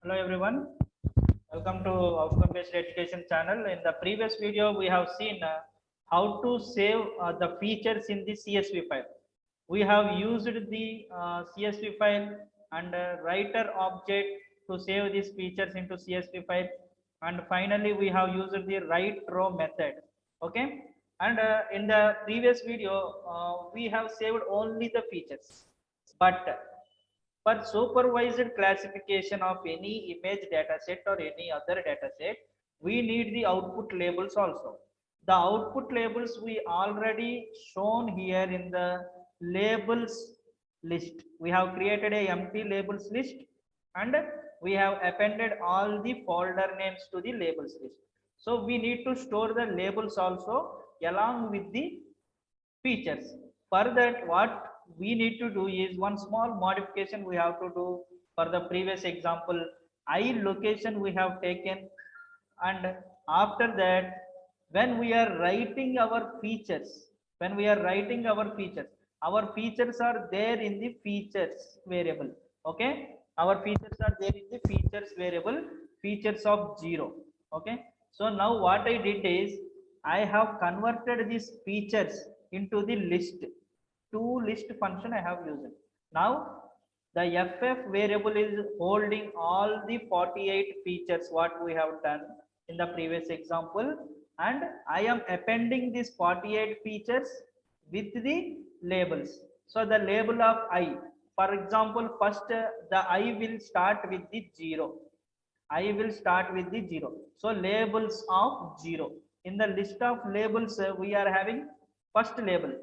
Hello everyone, welcome to Outcome Based Education channel. In the previous video, we have seen how to save the features in the CSV file. We have used the CSV file and writer object to save these features into CSV file, and finally we have used the write row method. Okay, and in the previous video, we have saved only the features, but for supervised classification of any image dataset or any other dataset, we need the output labels also. The output labels we already shown here in the labels list. We have created a empty labels list and we have appended all the folder names to the labels list. So we need to store the labels also along with the features. For that, what we need to do is one small modification we have to do. For the previous example, I location we have taken, and after that, when we are writing our features, our features are there in the features variable. Okay, our features are there in the features variable, features of 0. Okay, so now what I did is I have converted these features into the list. Two list function I have used. Now the ff variable is holding all the 48 features what we have done in the previous example, and I am appending these 48 features with the labels. So the label of I, for example, first the I will start with the 0. I will start with the 0. So labels of 0. In the list of labels, we are having first label.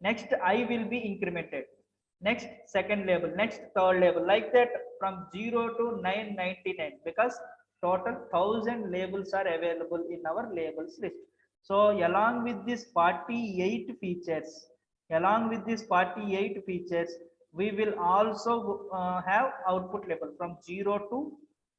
Next I will be incremented. Next second label. Next third label. Like that from 0 to 999, because total 1000 labels are available in our labels list. So along with this 48 features, we will also have output label from 0 to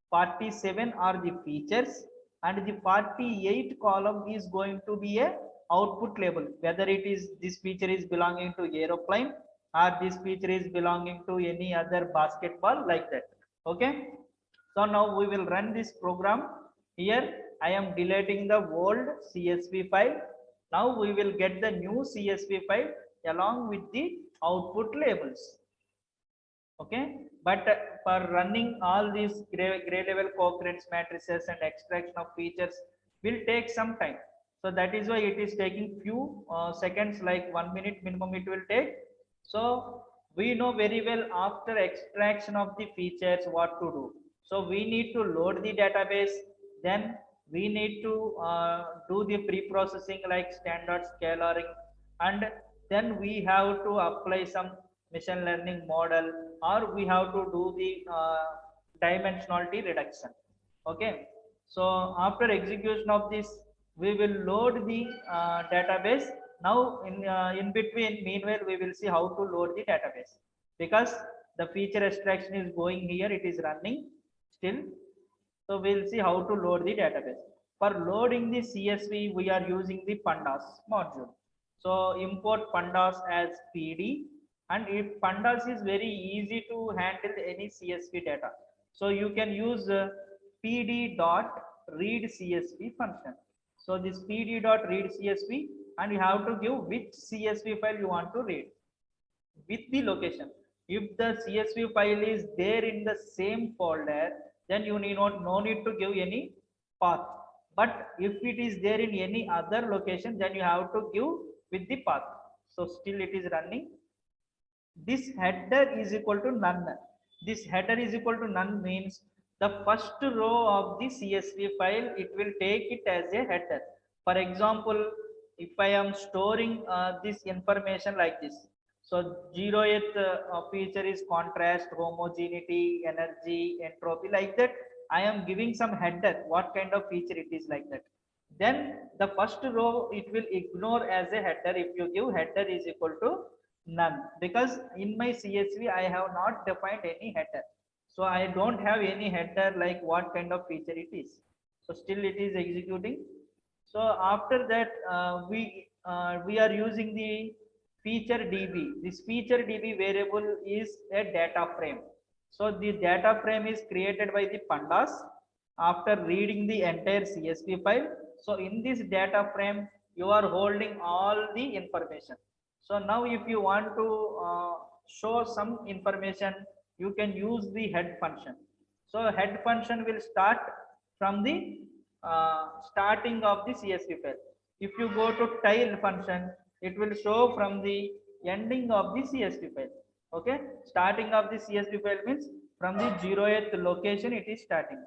47 are the features, and the 48 column is going to be a output label, whether it is this feature is belonging to aeroplane or this feature is belonging to any other basketball, like that. Okay, so now we will run this program. Here I am deleting the old CSV file. Now we will get the new CSV file along with the output labels. Okay, but for running all these gray level cochrane matrices and extraction of features will take some time. So that is why it is taking few seconds, like 1 minute minimum it will take. So we know very well after extraction of the features what to do. So we need to load the database, then we need to do the pre-processing like standard scalaring, and then we have to apply some machine learning model, or we have to do the dimensionality reduction. Okay, so after execution of this, we will load the database. Now in between, meanwhile, we will see how to load the database, because the feature extraction is going here, it is running still. So we'll see how to load the database. For loading the CSV, we are using the pandas module. So import pandas as PD, and if pandas is very easy to handle any CSV data. So you can use PD dot read CSV function. So this PD dot read CSV, and you have to give which CSV file you want to read with the location. If the CSV file is there in the same folder, then you need not no need to give any path. But if it is there in any other location, then you have to give with the path. So still it is running. This header is equal to none. This header is equal to none means the first row of the CSV file, it will take it as a header. For example, if I am storing this information like this, so 0th feature is contrast, homogeneity, energy, entropy, like that. I am giving some header, what kind of feature it is, like that. Then the first row it will ignore as a header if you give header is equal to none, because in my CSV I have not defined any header. So I don't have any header like what kind of feature it is. So still it is executing. So after that, we are using the feature DB. This feature DB variable is a data frame. So the data frame is created by the pandas after reading the entire CSV file. So in this data frame, you are holding all the information. So now if you want to show some information, you can use the head function. So head function will start from the starting of the CSV file. If you go to tail function, it will show from the ending of the CSV file. Okay, starting of the CSV file means from the 0th location it is starting.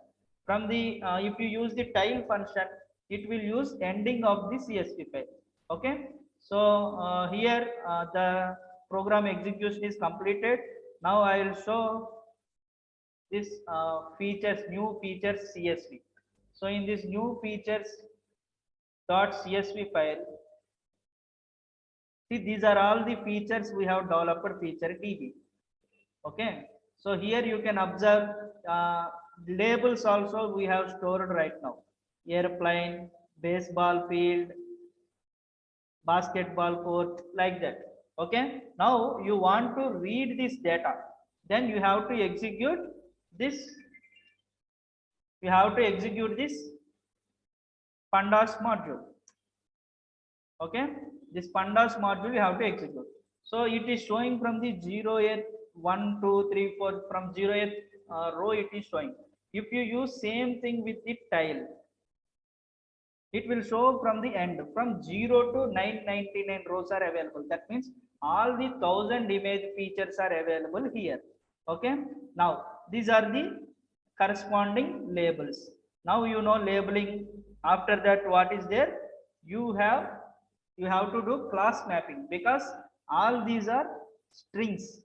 From the if you use the tail function, it will use ending of the CSV file. Okay, so here the program execution is completed. Now I will show this features, new features CSV. So in this new features dot CSV file, see these are all the features we have developed feature DB. Okay, so here you can observe labels also we have stored right now: airplane, baseball field, basketball court, like that. Okay, now you want to read this data, then you have to execute this. You have to execute this pandas module. Okay, this pandas module you have to execute. So it is showing from the 0th 1 2 3 4, from 0th row it is showing. If you use same thing with the tile, it will show from the end, from 0 to 999 rows are available. That means all the 1000 image features are available here. Okay, now these are the corresponding labels. Now you know labeling. After that, what is there? You have to do class mapping, because all these are strings.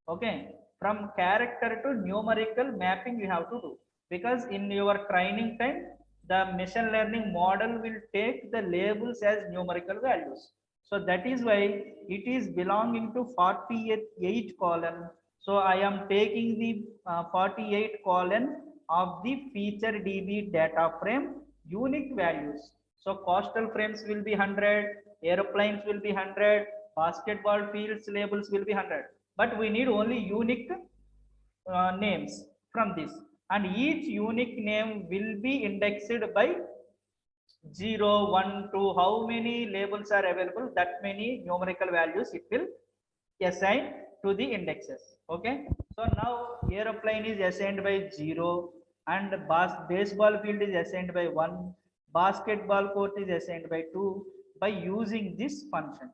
Okay, from character to numerical mapping you have to do, because in your training time the machine learning model will take the labels as numerical values. So that is why it is belonging to 48 column. So I am taking the 48 column of the feature DB data frame unique values. So coastal frames will be 100, airplanes will be 100, basketball fields labels will be 100, but we need only unique names from this, and each unique name will be indexed by 0 1 2. How many labels are available, that many numerical values it will assign to the indexes. Okay, so now airplane is assigned by 0, and baseball field is assigned by 1, basketball court is assigned by 2, by using this function.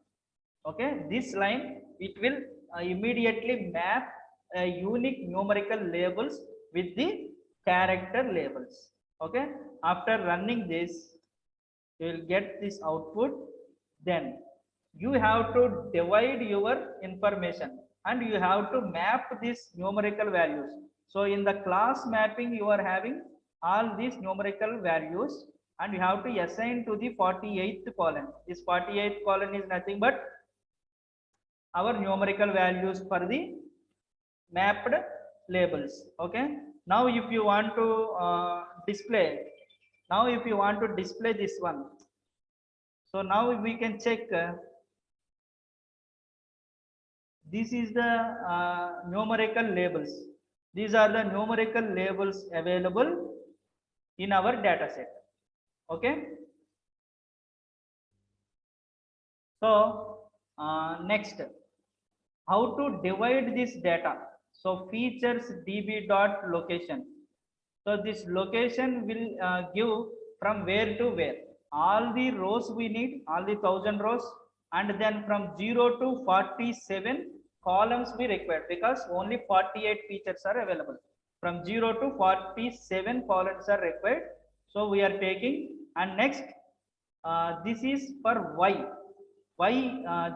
Okay, this line it will immediately map unique numerical labels with the character labels. Okay, after running this, you will get this output. Then you have to divide your information, and you have to map these numerical values. So in the class mapping you are having all these numerical values, and you have to assign to the 48th column. This 48th column is nothing but our numerical values for the mapped labels. Okay, now if you want to display, this one, so now we can check this is the numerical labels. These are the numerical labels available in our data set. Okay, so next, how to divide this data. So features db dot location. So this location will give from where to where all the rows we need, all the 1000 rows, and then from 0 to 47 columns we require, because only 48 features are available. From 0 to 47 columns are required, so we are taking. And next, this is for y.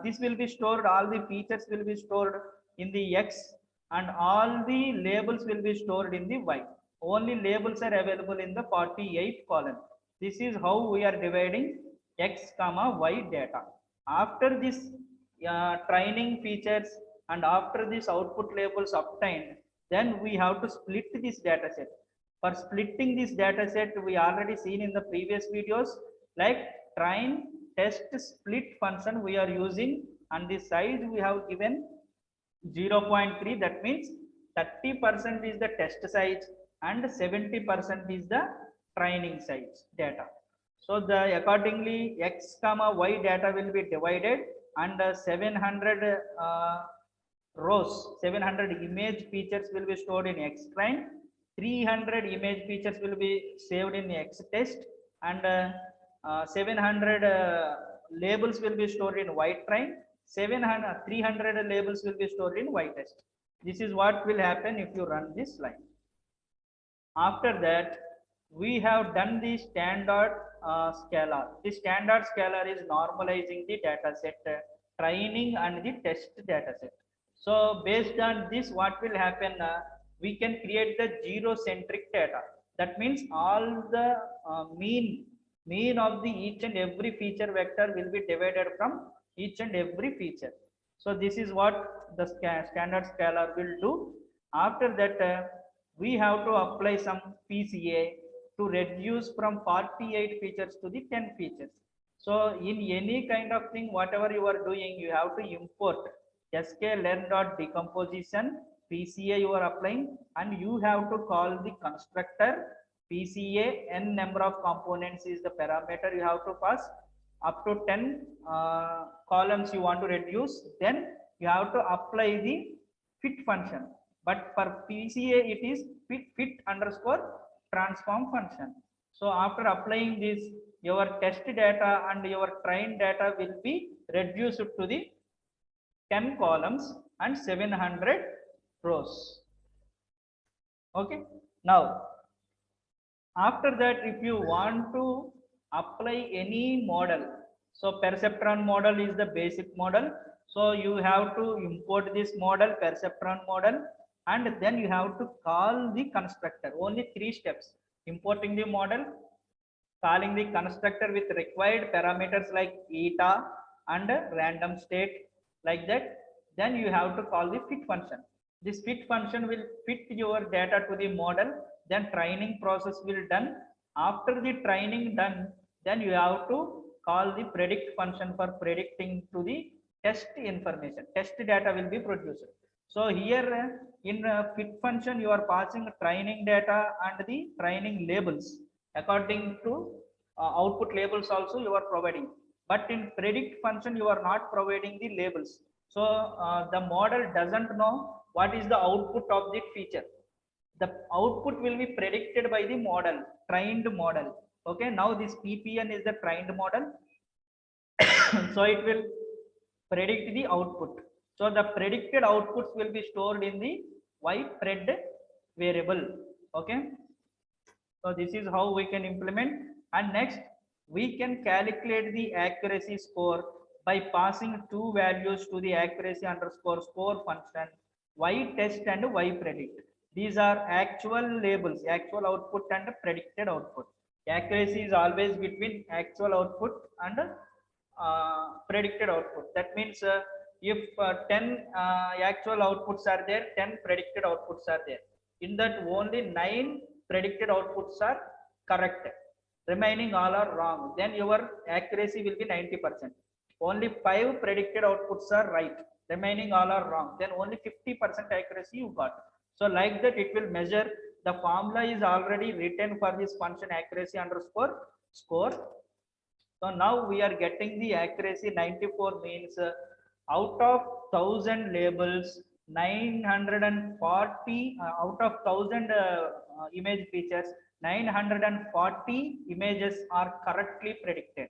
This will be stored, all the features will be stored in the x, and all the labels will be stored in the y. Only labels are available in the 48 column. This is how we are dividing x comma y data. After this training features and after this output labels obtained, then we have to split this data set. For splitting this data set, we already seen in the previous videos, like train test split function we are using, and the size we have given 0.3. That means 30% is the test size, and 70% is the training size data. So the accordingly x comma y data will be divided, and 700 rows, 700 image features will be stored in x train, 300 image features will be saved in x test, and 700 labels will be stored in y train, 300 labels will be stored in y test. This is what will happen if you run this line. After that, we have done the standard scalar. The standard scalar is normalizing the data set, training and the test data set. So based on this, what will happen? We can create the zero centric data. That means all the mean of the each and every feature vector will be divided from each and every feature. So this is what the standard scalar will do. After that, we have to apply some PCA to reduce from 48 features to the 10 features. So in any kind of thing, whatever you are doing, you have to import sklearn.decomposition, PCA you are applying, and you have to call the constructor PCA. N number of components is the parameter you have to pass. Up to 10 columns you want to reduce, then you have to apply the fit function. But for PCA it is fit underscore transform function. So after applying this, your test data and your train data will be reduced to the 10 columns and 700 rows. Okay. Now after that, if you want to apply any model, so Perceptron model is the basic model. So you have to import this model, Perceptron model, and then you have to call the constructor. Only 3 steps: importing the model, calling the constructor with required parameters like eta and random state, like that. Then you have to call the fit function. This fit function will fit your data to the model. Then training process will done. After the training done, then you have to call the predict function for predicting to the test information. Test data will be produced. So here in fit function, you are passing training data and the training labels. According to output labels also you are providing. But in predict function, you are not providing the labels. So the model doesn't know what is the output of the feature. The output will be predicted by the model, trained model. Okay, now this PPN is the trained model. So it will predict the output. So the predicted outputs will be stored in the ypred variable. Okay, so this is how we can implement. And next, we can calculate the accuracy score by passing 2 values to the accuracy underscore score function, y test and y predict. These are actual labels, actual output and predicted output. Accuracy is always between actual output and predicted output. That means if 10 actual outputs are there, 10 predicted outputs are there. In that, only 9 predicted outputs are correct. Remaining all are wrong. Then your accuracy will be 90%. Only 5 predicted outputs are right. Remaining all are wrong. Then only 50% accuracy you got. So like that, it will measure. The formula is already written for this function accuracy underscore score. So now we are getting the accuracy 94 means out of 1000 labels, 940 out of 1000 image features, 940 images are correctly predicted.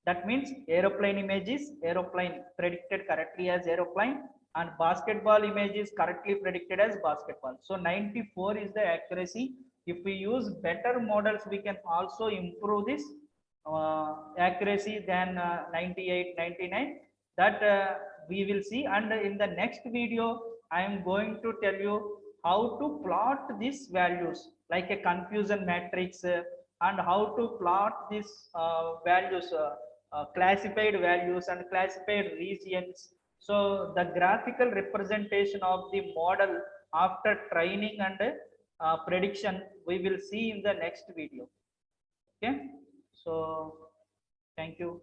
That means aeroplane image is aeroplane predicted correctly as aeroplane, and basketball image is correctly predicted as basketball. So 94 is the accuracy. If we use better models, we can also improve this accuracy than 98, 99. That we will see. And in the next video, I am going to tell you how to plot these values like a confusion matrix, and how to plot these values, classified values and classified regions. So the graphical representation of the model after training and prediction, we will see in the next video. Okay, so thank you.